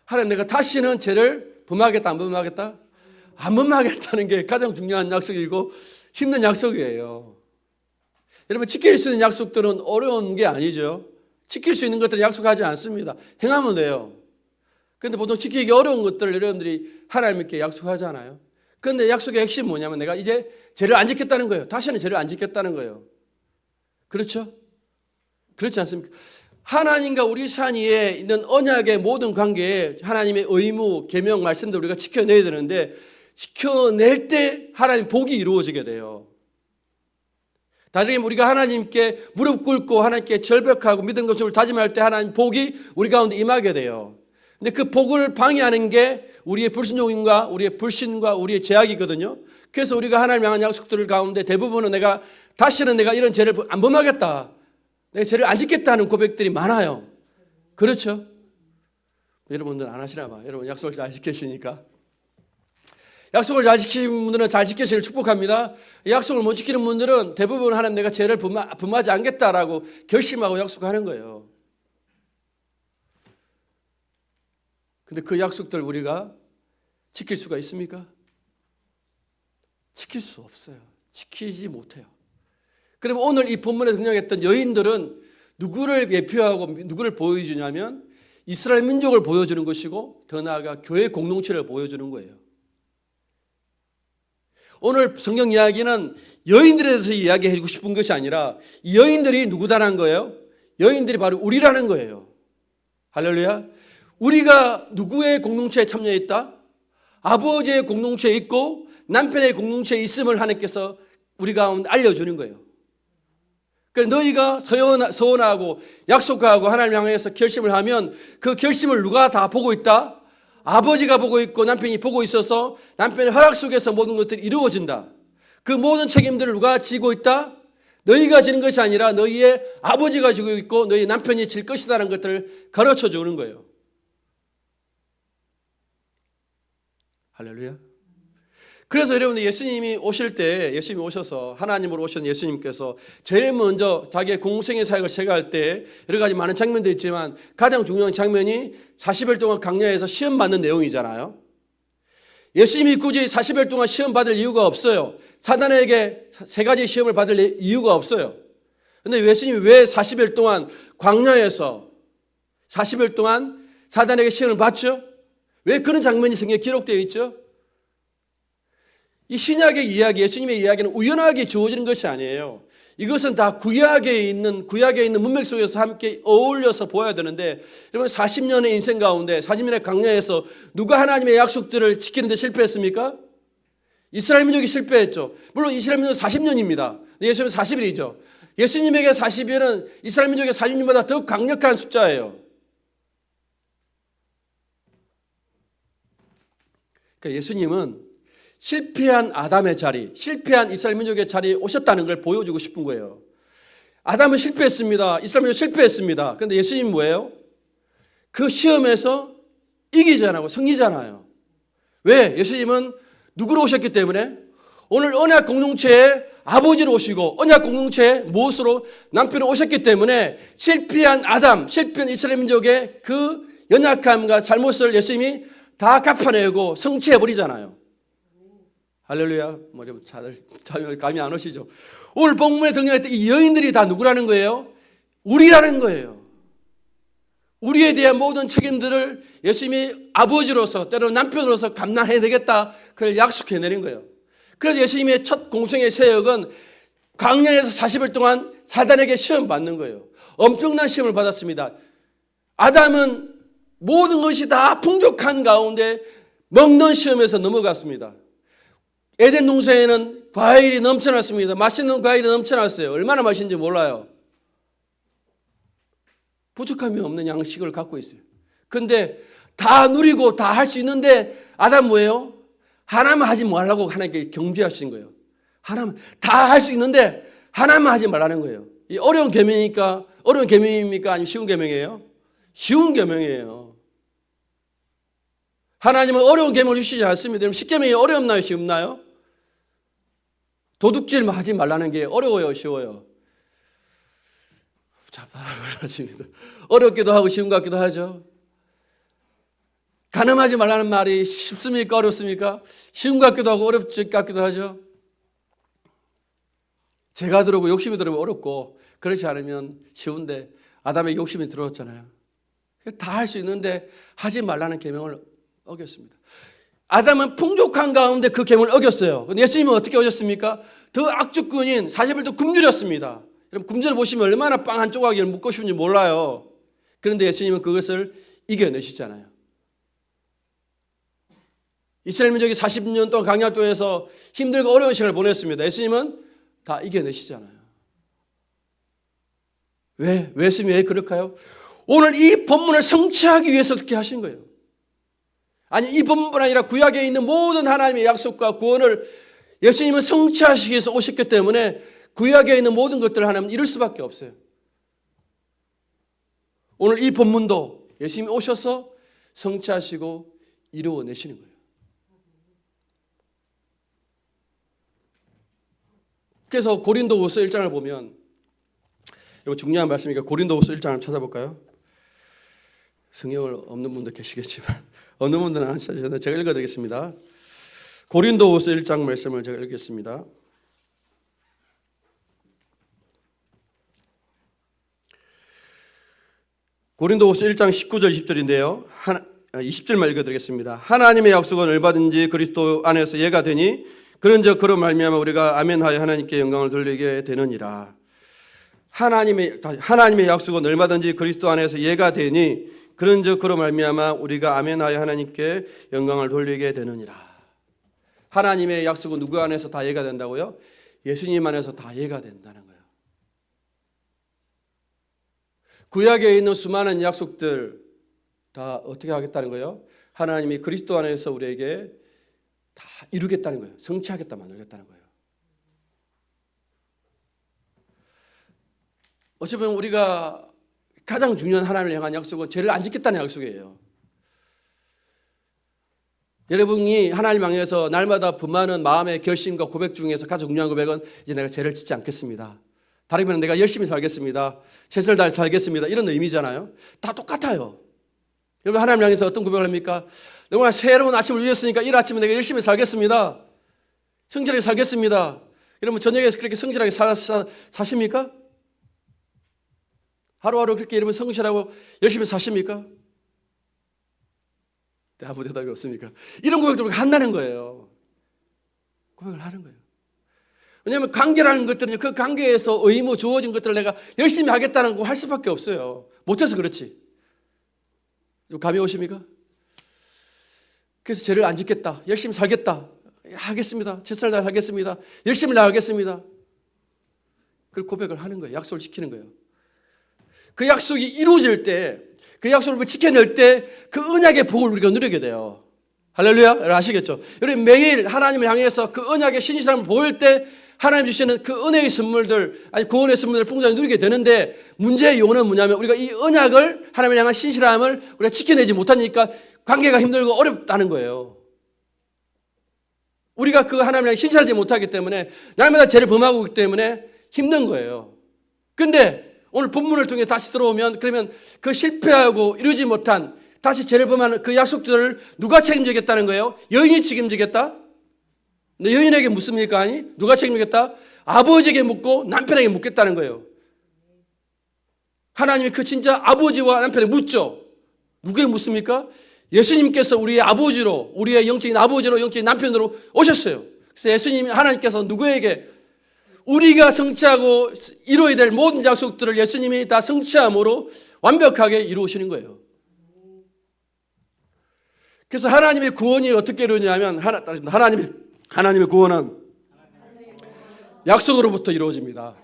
하나님 내가 다시는 죄를 범하겠다 안 범하겠다? 안 범하겠다는 게 가장 중요한 약속이고 힘든 약속이에요. 여러분 지킬 수 있는 약속들은 어려운 게 아니죠. 지킬 수 있는 것들은 약속하지 않습니다. 행하면 돼요. 그런데 보통 지키기 어려운 것들을 여러분들이 하나님께 약속하잖아요. 그런데 약속의 핵심이 뭐냐면 내가 이제 죄를 안 지켰다는 거예요. 다시는 죄를 안 지켰다는 거예요. 그렇죠? 그렇지 않습니까? 하나님과 우리 사이에 있는 언약의 모든 관계에 하나님의 의무, 계명, 말씀들 우리가 지켜내야 되는데 지켜낼 때 하나님 복이 이루어지게 돼요. 다른 의미로 우리가 하나님께 무릎 꿇고 하나님께 절벽하고 믿음 것을 다짐할 때 하나님 복이 우리 가운데 임하게 돼요. 근데 그 복을 방해하는 게 우리의 불순종과 우리의 불신과 우리의 죄악이거든요. 그래서 우리가 하나님 향한 약속들 가운데 대부분은 다시는 내가 이런 죄를 안 범하겠다. 내가 죄를 안 짓겠다는 고백들이 많아요. 그렇죠? 여러분들은 안 하시나 봐. 여러분 약속을 잘 지키시니까. 약속을 잘 지키는 분들은 잘 지키시기를 축복합니다. 약속을 못 지키는 분들은 대부분 하나님 내가 죄를 범하지 않겠다라고 결심하고 약속하는 거예요. 근데 그 약속들 우리가 지킬 수가 있습니까? 지킬 수 없어요. 지키지 못해요. 그러면 오늘 이 본문에 등장했던 여인들은 누구를 예표하고 누구를 보여주냐면 이스라엘 민족을 보여주는 것이고 더 나아가 교회 공동체를 보여주는 거예요. 오늘 성경 이야기는 여인들에 대해서 이야기해주고 싶은 것이 아니라 이 여인들이 누구다라는 거예요? 여인들이 바로 우리라는 거예요. 할렐루야. 우리가 누구의 공동체에 참여했다? 아버지의 공동체에 있고 남편의 공동체에 있음을 하나님께서 우리 가운데 알려주는 거예요. 그러니까 너희가 서원하고 약속하고 하나님을 향해서 결심을 하면 그 결심을 누가 다 보고 있다? 아버지가 보고 있고 남편이 보고 있어서 남편의 허락 속에서 모든 것들이 이루어진다. 그 모든 책임들을 누가 지고 있다? 너희가 지는 것이 아니라 너희의 아버지가 지고 있고 너희 남편이 질 것이다라는 것들을 가르쳐 주는 거예요. 할렐루야. 그래서 여러분들 예수님이 오실 때 예수님이 오셔서 하나님으로 오신 예수님께서 제일 먼저 자기의 공생의 사역을 시작할 때 여러 가지 많은 장면들이 있지만 가장 중요한 장면이 40일 동안 광야에서 시험 받는 내용이잖아요. 예수님이 굳이 40일 동안 시험 받을 이유가 없어요. 사단에게 세 가지 시험을 받을 이유가 없어요. 그런데 예수님이 왜 40일 동안 광야에서 40일 동안 사단에게 시험을 받죠? 왜 그런 장면이 성경에 기록되어 있죠? 이 신약의 이야기, 예수님의 이야기는 우연하게 주어지는 것이 아니에요. 이것은 다 구약에 있는 문맥 속에서 함께 어울려서 보아야 되는데 여러분 40년의 인생 가운데 40년의 광야에서 누가 하나님의 약속들을 지키는 데 실패했습니까? 이스라엘 민족이 실패했죠. 물론 이스라엘 민족은 40년입니다. 예수님은 40일이죠. 예수님에게 40일은 이스라엘 민족의 40년보다 더 강력한 숫자예요. 그러니까 예수님은 실패한 아담의 자리, 실패한 이스라엘 민족의 자리에 오셨다는 걸 보여주고 싶은 거예요. 아담은 실패했습니다. 이스라엘 민족 실패했습니다. 그런데 예수님은 뭐예요? 그 시험에서 이기잖아요. 승리잖아요. 왜? 예수님은 누구로 오셨기 때문에 오늘 언약 공동체의 아버지로 오시고 언약 공동체의 무엇으로 남편으로 오셨기 때문에 실패한 아담, 실패한 이스라엘 민족의 그 연약함과 잘못을 예수님이 다 갚아내고 성취해버리잖아요. 할렐루야. 다들 감이 안 오시죠? 오늘 본문에 등장했던 이 여인들이 다 누구라는 거예요? 우리라는 거예요. 우리에 대한 모든 책임들을 예수님이 아버지로서 때로는 남편으로서 감당해내겠다 그걸 약속해내는 거예요. 그래서 예수님의 첫 공생의 사역은 광야에서 40일 동안 사단에게 시험 받는 거예요. 엄청난 시험을 받았습니다. 아담은 모든 것이 다 풍족한 가운데 먹는 시험에서 넘어갔습니다. 에덴 동산에는 과일이 넘쳐났습니다. 맛있는 과일이 넘쳐났어요. 얼마나 맛있는지 몰라요. 부족함이 없는 양식을 갖고 있어요. 근데 다 누리고 다 할 수 있는데 아담 뭐예요? 하나만 하지 말라고 하나님께 경주하신 거예요. 하나만 다 할 수 있는데 하나만 하지 말라는 거예요. 이 어려운 계명이니까 어려운 계명입니까? 아니면 쉬운 계명이에요? 쉬운 계명이에요. 하나님은 어려운 계명을 주시지 않습니다. 여러분 10계명이 어렵나요? 쉽나요? 도둑질 하지 말라는 게 어려워요? 쉬워요? 답답하십니다. 어렵기도 하고 쉬운 것 같기도 하죠. 간음하지 말라는 말이 쉽습니까? 어렵습니까? 쉬운 것 같기도 하고 어렵지 같기도 하죠. 죄가 들어오고 욕심이 들어오면 어렵고 그렇지 않으면 쉬운데 아담의 욕심이 들어왔잖아요. 다 할 수 있는데 하지 말라는 계명을 어겼습니다. 아담은 풍족한 가운데 그 계명을 어겼어요. 근데 예수님은 어떻게 오셨습니까? 더 악주꾼인 40일도 굶주렸습니다. 여러분 굶주려 보시면 얼마나 빵 한 조각을 먹고 싶은지 몰라요. 그런데 예수님은 그것을 이겨내시잖아요. 이스라엘 민족이 40년 동안 광야도에서 힘들고 어려운 시간을 보냈습니다. 예수님은 다 이겨내시잖아요. 왜? 예수님이 왜 그럴까요? 오늘 이 본문을 성취하기 위해서 그렇게 하신 거예요. 아니 이 본문뿐 아니라 구약에 있는 모든 하나님의 약속과 구원을 예수님은 성취하시기 위해서 오셨기 때문에 구약에 있는 모든 것들을 하나님은 이룰 수밖에 없어요. 오늘 이 본문도 예수님이 오셔서 성취하시고 이루어내시는 거예요. 그래서 고린도후서 1장을 보면 여러분 중요한 말씀이니까 고린도후서 1장을 찾아볼까요? 성경을 없는 분도 계시겠지만 없는 분들은 안 찾으셔도 제가 읽어드리겠습니다. 고린도후서 1장 말씀을 제가 읽겠습니다. 고린도후서 1장 19절 20절인데요. 20절만 읽어드리겠습니다. 하나님의 약속은 얼마든지 그리스도 안에서 예가 되니 그런즉 그로 말미암아 우리가 아멘하여 하나님께 영광을 돌리게 되느니라. 하나님의 약속은 얼마든지 그리스도 안에서 예가 되니 그런즉 그로 말미암아 우리가 아멘하여 하나님께 영광을 돌리게 되느니라. 하나님의 약속은 누구 안에서 다 예가 된다고요? 예수님 안에서 다 예가 된다는 거예요. 구약에 있는 수많은 약속들 다 어떻게 하겠다는 거예요? 하나님이 그리스도 안에서 우리에게 다 이루겠다는 거예요. 성취하겠다, 만들겠다는 거예요. 어찌 보면 우리가 가장 중요한 하나님을 향한 약속은 죄를 안 짓겠다는 약속이에요. 여러분이 하나님 향해서 날마다 분만은 마음의 결심과 고백 중에서 가장 중요한 고백은 이제 내가 죄를 짓지 않겠습니다. 다르면 내가 열심히 살겠습니다. 최선을 다해 살겠습니다. 이런 의미잖아요. 다 똑같아요. 여러분 하나님 향해서 어떤 고백을 합니까? 내가 새로운 아침을 주셨으니까 이 아침은 내가 열심히 살겠습니다. 성실하게 살겠습니다. 여러분 저녁에 그렇게 성실하게 사십니까? 하루하루 그렇게 여러분 성실하고 열심히 사십니까? 아무 대답이 없습니까? 이런 고백들을 한다는 거예요. 고백을 하는 거예요. 왜냐하면 관계라는 것들은 그 관계에서 의무 주어진 것들을 내가 열심히 하겠다는 거 할 수밖에 없어요. 못해서 그렇지. 감이 오십니까? 그래서 죄를 안 짓겠다. 열심히 살겠다. 하겠습니다. 최선을 다해 하겠습니다. 열심히 나가겠습니다. 그걸 고백을 하는 거예요. 약속을 지키는 거예요. 그 약속이 이루어질 때, 그 약속을 지켜낼 때 그 언약의 복을 우리가 누리게 돼요. 할렐루야? 여러분 아시겠죠? 여러분 매일 하나님을 향해서 그 언약의 신실함을 보일 때 하나님 주시는 그 은혜의 선물들, 아니 구원의 선물들을 풍성하게 누리게 되는데 문제의 요원은 뭐냐면 우리가 이 언약을 하나님을 향한 신실함을 우리가 지켜내지 못하니까 관계가 힘들고 어렵다는 거예요. 우리가 그 하나님을 향해 신실하지 못하기 때문에 날마다 죄를 범하고 있기 때문에 힘든 거예요. 근데 오늘 본문을 통해 다시 들어오면 그러면 그 실패하고 이루지 못한 다시 죄를 범하는 그 약속들을 누가 책임지겠다는 거예요? 여인이 책임지겠다? 근데 여인에게 묻습니까? 아니, 누가 책임지겠다? 아버지에게 묻고 남편에게 묻겠다는 거예요. 하나님이 그 진짜 아버지와 남편에게 묻죠. 누구에게 묻습니까? 예수님께서 우리의 아버지로, 우리의 영적인 아버지로, 영적인 남편으로 오셨어요. 그래서 예수님이 하나님께서 누구에게 우리가 성취하고 이루어야 될 모든 약속들을 예수님이 다 성취함으로 완벽하게 이루시는 거예요. 그래서 하나님의 구원이 어떻게 이루어지냐면 하나님의 구원은 약속으로부터 이루어집니다.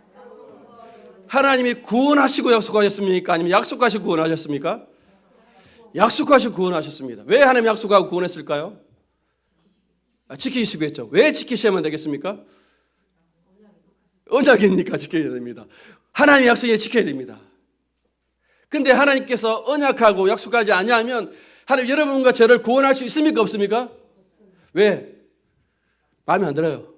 하나님이 구원하시고 약속하셨습니까? 아니면 약속하시고 구원하셨습니까? 약속하시고 구원하셨습니다. 왜 하나님 약속하고 구원했을까요? 지키시고 했죠. 왜 지키셔야만 되겠습니까? 언약이니까 지켜야 됩니다. 하나님의 약속에 지켜야 됩니다. 그런데 하나님께서 언약하고 약속하지 아니하면 하나님 여러분과 저를 구원할 수 있습니까? 없습니까? 왜? 마음에 안 들어요.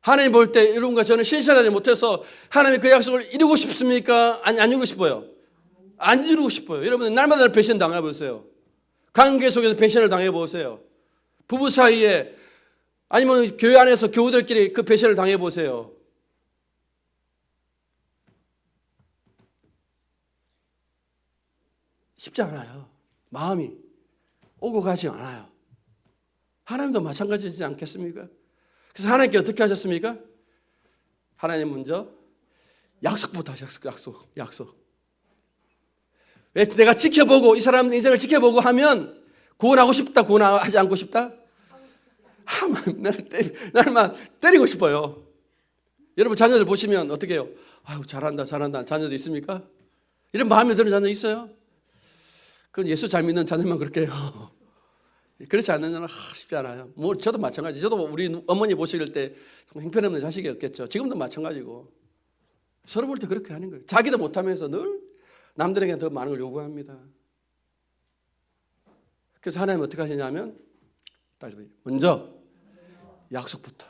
하나님 볼 때 여러분과 저는 신실하지 못해서 하나님의 그 약속을 이루고 싶습니까? 아니, 안 이루고 싶어요. 안 이루고 싶어요. 여러분 날마다 배신 당해보세요. 관계 속에서 배신을 당해보세요. 부부 사이에 아니면 교회 안에서 교우들끼리 그 배신을 당해보세요. 쉽지 않아요. 마음이 오고 가지 않아요. 하나님도 마찬가지지 않겠습니까? 그래서 하나님께 어떻게 하셨습니까? 하나님 먼저 약속부터 하셨어요. 약속. 왜 내가 지켜보고 이 사람 인생을 지켜보고 하면 구원하고 싶다, 구원하지 않고 싶다? 나를만 때리고 싶어요. 여러분 자녀들 보시면 어떻게 해요? 아유 잘한다 자녀들 있습니까? 이런 마음에 드는 자녀 있어요? 그건 예수 잘 믿는 자녀만 그렇게 해요. 그렇지 않는 자는 쉽지 않아요. 뭐 저도 마찬가지. 저도 우리 어머니 보실 때 형편없는 자식이 없겠죠. 지금도 마찬가지고 서로 볼 때 그렇게 하는 거예요. 자기도 못하면서 늘 남들에게 더 많은 걸 요구합니다. 그래서 하나님 어떻게 하시냐면 먼저 약속부터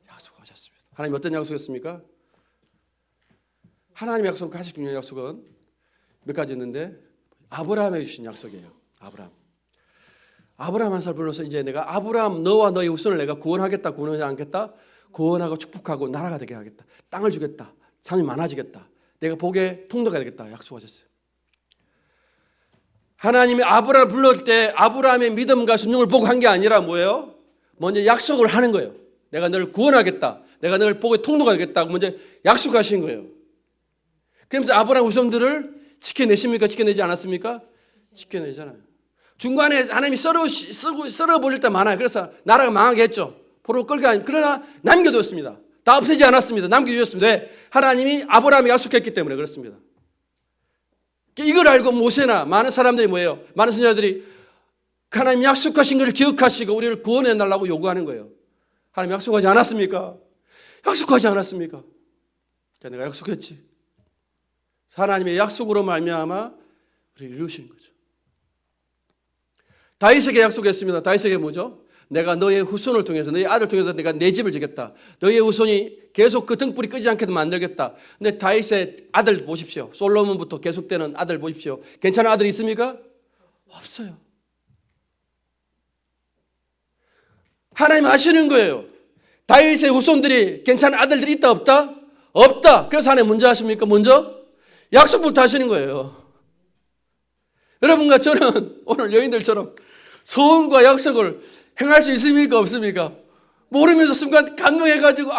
약속하셨습니다. 하나님 어떤 약속이었습니까? 하나님 약속하신 중요한 약속은 몇 가지 있는데 아브라함에게 주신 약속이에요. 아브라함 한 살 불러서 이제 내가 아브라함 너와 너의 후손을 내가 구원하겠다, 구원하지 않겠다, 구원하고 축복하고 나라가 되게 하겠다, 땅을 주겠다, 사람이 많아지겠다, 내가 복의 통로가 되겠다 약속하셨어요. 하나님이 아브라함을 불렀을 때 아브라함의 믿음과 순종을 보고 한 게 아니라 뭐예요? 먼저 약속을 하는 거예요. 내가 너를 구원하겠다, 내가 너를 복의 통로가 되겠다고 먼저 약속하신 거예요. 그러면서 아브라함 후손들을 지켜내십니까? 지켜내지 않았습니까? 지켜내잖아요. 중간에 하나님이 썰어버릴 때 많아요. 그래서 나라가 망하게 했죠. 포로 끌게 아니고. 그러나 남겨두었습니다. 다 없애지 않았습니다. 남겨주셨습니다. 왜? 하나님이 아브라함이 약속했기 때문에 그렇습니다. 이걸 알고 모세나 많은 사람들이 뭐예요? 많은 선자들이 하나님 약속하신 것을 기억하시고 우리를 구원해 달라고 요구하는 거예요. 하나님 약속하지 않았습니까? 약속하지 않았습니까? 내가 약속했지. 하나님의 약속으로 말미암아 우리를 이루시는 거죠. 다윗에게 약속했습니다. 다윗에게 뭐죠? 내가 너의 후손을 통해서 너의 아들 통해서 내가 내 집을 지겠다. 너의 후손이 계속 그 등불이 끄지 않게 만들겠다. 근데 다윗의 아들 보십시오. 솔로몬부터 계속되는 아들 보십시오. 괜찮은 아들이 있습니까? 없어요. 하나님 아시는 거예요. 다윗의 후손들이 괜찮은 아들들이 있다 없다? 없다. 그래서 하나님 먼저 하십니까? 먼저 약속부터 하시는 거예요. 여러분과 저는 오늘 여인들처럼 소원과 약속을 행할 수 있습니까? 없습니까? 모르면서 순간 감동해가지고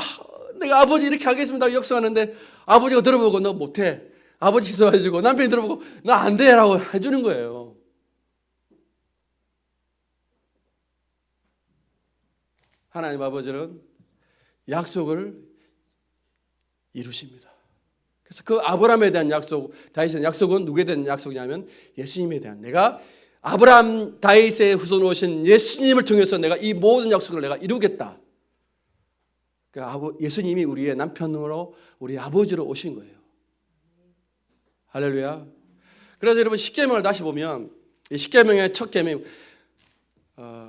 내가 아버지 이렇게 하겠습니다 약속하는데 아버지가 들어보고 너 못해. 아버지 있어가지고 남편이 들어보고 너 안 돼 라고 해주는 거예요. 하나님 아버지는 약속을 이루십니다. 그래서 그 아브라함에 대한 약속, 다윗의 약속은 누구에 대한 약속이냐면 예수님에 대한, 내가 아브라함 다윗의 후손 오신 예수님을 통해서 내가 이 모든 약속을 내가 이루겠다. 예수님이 우리의 남편으로 우리 아버지로 오신 거예요. 할렐루야. 그래서 여러분 십계명을 다시 보면 이 십계명의 첫 계명,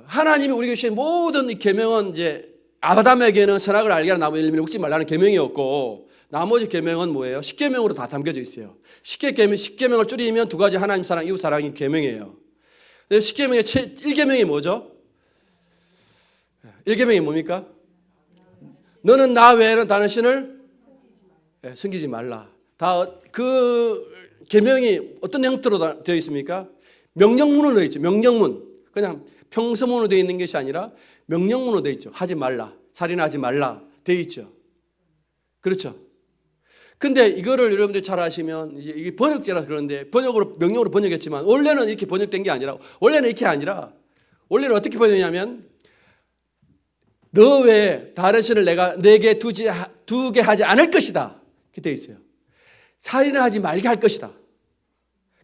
하나님이 우리에게 주신 모든 이 계명은 이제 아담에게는 선악을 알게 하는 나무 열매를 먹지 말라는 계명이었고, 나머지 계명은 뭐예요? 십계명으로 다 담겨져 있어요. 십계명을 줄이면 두 가지, 하나님 사랑, 이웃 사랑이 계명이에요. 십계명의 1계명이 뭐죠? 1계명이 뭡니까? 너는 나 외에는 다른 신을 섬기지 말라. 다 그 계명이 어떤 형태로 되어 있습니까? 명령문으로 되어 있죠. 명령문. 그냥 평서문으로 되어 있는 것이 아니라 명령문으로 되어 있죠. 하지 말라, 살인하지 말라 되어 있죠. 그렇죠? 근데 이거를 여러분들이 잘 아시면 이게 번역제라서 그런데 명령으로 번역했지만 원래는 이렇게 번역된 게 아니라 원래는 이렇게 아니라 원래는 어떻게 번역냐면 너 외에 다른 신을 내가 내게 두게 하지 않을 것이다. 이렇게 되어 있어요. 살인하지 말게 할 것이다.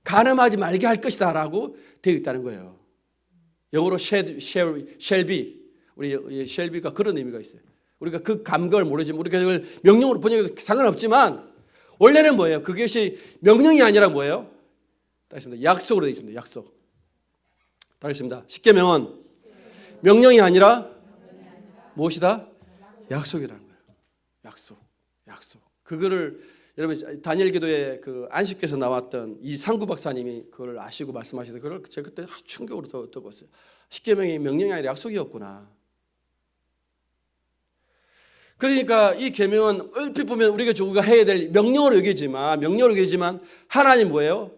간음하지 말게 할 것이다 라고 되어 있다는 거예요. 영어로 shall be. 우리 shall be가 그런 의미가 있어요. 우리가 그 감각을 모르지만 우리가 그걸 명령으로 번역해도 상관없지만 원래는 뭐예요? 그것이 명령이 아니라 뭐예요? 따르겠습니다. 약속으로 되어 있습니다. 약속. 따르겠습니다. 십계명은 명령이 아니라 무엇이다? 약속이라는 거예요. 약속. 그거를 여러분 다니엘 기도에 그 안식교에서 나왔던 이 상구 박사님이 그걸 아시고 말씀하시는데 그걸 제가 그때 충격으로 듣었어요. 십계명이 명령이 아니라 약속이었구나. 그러니까 이 계명은 얼핏 보면 우리가 해야 될 명령으로 여기지만 하나님 뭐예요?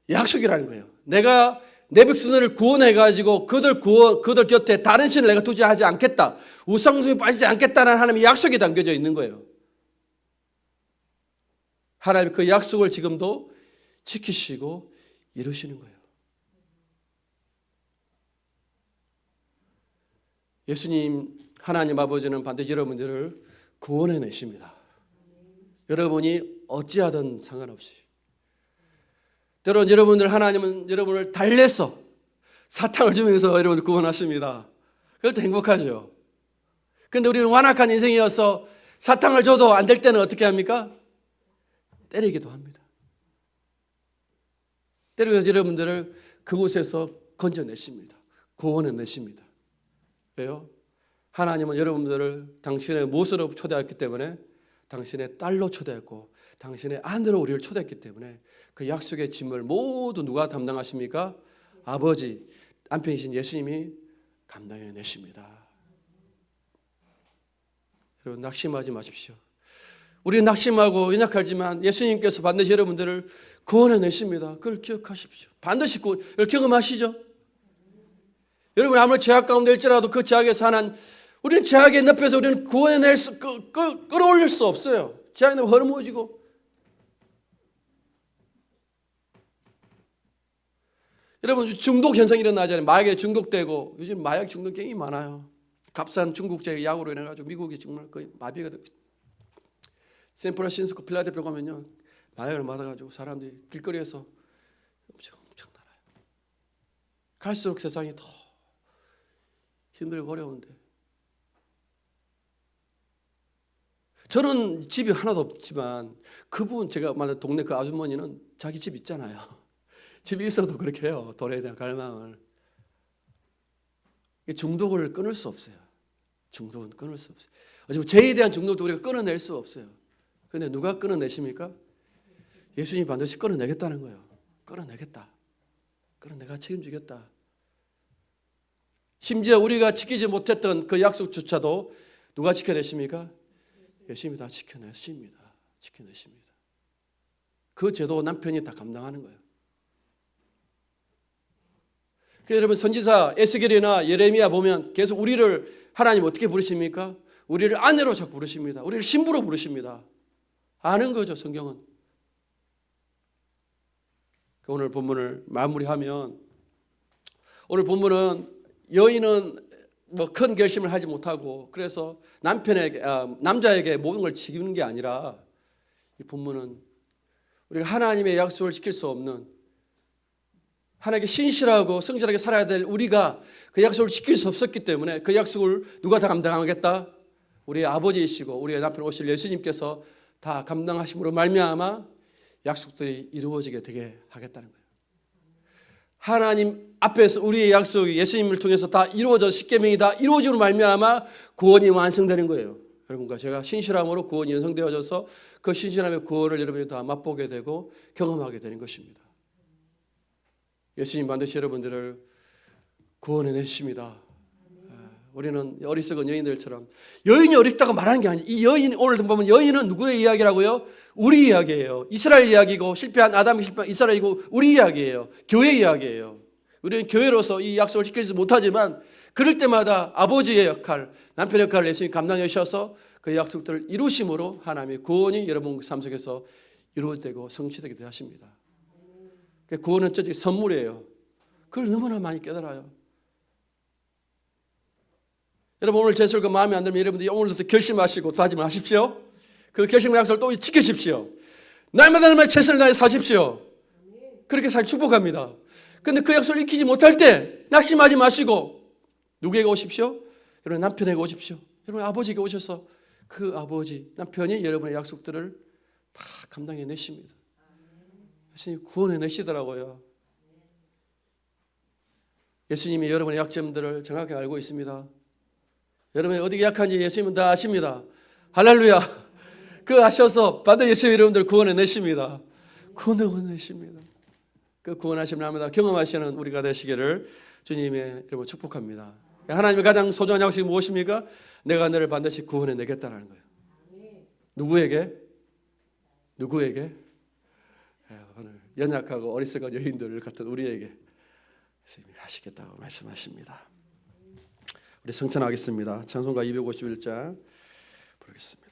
약속이라는 거예요. 내가 내 백성들을 구원해가지고 그들 곁에 다른 신을 내가 두지 하지 않겠다. 우상숭에 빠지지 않겠다는 하나님의 약속이 담겨져 있는 거예요. 하나님 그 약속을 지금도 지키시고 이루시는 거예요. 예수님 하나님 아버지는 반드시 여러분들을 구원해내십니다. 여러분이 어찌하든 상관없이. 때론 하나님은 여러분을 달래서 사탕을 주면서 여러분을 구원하십니다. 그럴 때 행복하죠. 그런데 우리는 완악한 인생이어서 사탕을 줘도 안 될 때는 어떻게 합니까? 때리기도 합니다. 때려서 여러분들을 그곳에서 건져내십니다. 구원해내십니다. 왜요? 하나님은 여러분들을 당신의 모습으로 초대했기 때문에 당신의 딸로 초대했고 당신의 아내로 우리를 초대했기 때문에 그 약속의 짐을 모두 누가 담당하십니까? 아버지, 남편이신 예수님이 감당해내십니다. 여러분 낙심하지 마십시오. 우리는 낙심하고 연약하지만 예수님께서 반드시 여러분들을 구원해내십니다. 그걸 기억하십시오. 반드시 그걸 경험하시죠. 여러분 아무리 죄악 가운데 일지라도 그 죄악에서 우리는 죄악의 늪에서 우리는 구원해낼 끌어올릴 수 없어요. 죄악의 늪 허름해지고. 여러분 중독 현상이 일어나잖아요. 마약에 중독되고 요즘 마약 중독 굉장히 많아요. 값싼 중국제 약으로 인해가지고 미국이 정말 거의 마비가 되고 샌프란시스코 필라델피아 가면요 마약을 맞아가지고 사람들이 길거리에서 엄청 나라요. 갈수록 세상이 더 힘들고 어려운데 저는 집이 하나도 없지만 그분 제가 말한 동네 그 아주머니는 자기 집 있잖아요. 집이 있어도 그렇게 해요. 돈에 대한 갈망을. 중독을 끊을 수 없어요. 중독은 끊을 수 없어요. 어차피 죄에 대한 중독도 우리가 끊어낼 수 없어요. 그런데 누가 끊어내십니까? 예수님이 반드시 끊어내겠다는 거예요. 끊어내겠다. 내가 책임지겠다. 심지어 우리가 지키지 못했던 그 약속조차도 누가 지켜내십니까? 예수님이 다 지켜내십니다. 그 제도 남편이 다 감당하는 거예요. 여러분 선지자 에스겔이나 예레미야 보면 계속 우리를 하나님 어떻게 부르십니까? 우리를 아내로 자꾸 부르십니다. 우리를 신부로 부르십니다. 아는 거죠 성경은. 오늘 본문을 마무리하면 오늘 본문은 여인은 큰 결심을 하지 못하고 그래서 남자에게 모든 걸 지키는 게 아니라 이 본문은 우리가 하나님의 약속을 지킬 수 없는 하나님께 신실하고 성실하게 살아야 될 우리가 그 약속을 지킬 수 없었기 때문에 그 약속을 누가 다 감당하겠다? 우리의 아버지이시고 우리의 남편 오실 예수님께서 다 감당하심으로 말미암아 약속들이 이루어지게 되게 하겠다는 거예요. 하나님 앞에서 우리의 약속이 예수님을 통해서 다 이루어져 십계명이 다 이루어짐으로 말미암아 구원이 완성되는 거예요. 여러분과 제가 신실함으로 구원이 완성되어져서 그 신실함의 구원을 여러분이 다 맛보게 되고 경험하게 되는 것입니다. 예수님 반드시 여러분들을 구원해내십니다. 우리는 어리석은 여인들처럼 여인이 어렵다고 말하는 게 아니에요. 이 여인 오늘 보면 여인은 누구의 이야기라고요? 우리 이야기예요. 이스라엘 이야기고 실패한 아담이 실패한 이스라엘이고 우리 이야기예요. 교회 이야기예요. 우리는 교회로서 이 약속을 지키지 못하지만 그럴 때마다 아버지의 역할, 남편의 역할을 예수님이 감당해 주셔서 그 약속들을 이루심으로 하나님의 구원이 여러분 삶 속에서 이루어지고 성취되게 하십니다. 구원은 전적 선물이에요. 그걸 너무나 많이 깨달아요. 여러분 오늘 제 설교 마음에 안 들면 여러분들이 오늘부터 결심하시고 다짐하십시오. 그 결심의 약속을 또 지키십시오. 날마다 최선을 다해 사십시오. 그렇게 살 축복합니다. 그런데 그 약속을 지키지 못할 때 낙심하지 마시고 누구에게 오십시오? 여러분 남편에게 오십시오. 여러분 아버지에게 오셔서 그 아버지 남편이 여러분의 약속들을 다 감당해 내십니다. 예수님이 구원해 내시더라고요. 예수님이 여러분의 약점들을 정확히 알고 있습니다. 여러분이 어디가 약한지 예수님은 다 아십니다. 할렐루야. 그 아셔서 반드시 예수님 여러분들 구원해 내십니다. 구원해 내십니다. 그 구원하심 날마다 경험하시는 우리가 되시기를 주님의 여러분 축복합니다. 하나님의 가장 소중한 약속이 무엇입니까? 내가 너를 반드시 구원해 내겠다는 거예요. 누구에게? 오늘 연약하고 어리석은 여인들 같은 우리에게 예수님이 하시겠다고 말씀하십니다. 우리 성찬하겠습니다. 찬송가 251장 부르겠습니다.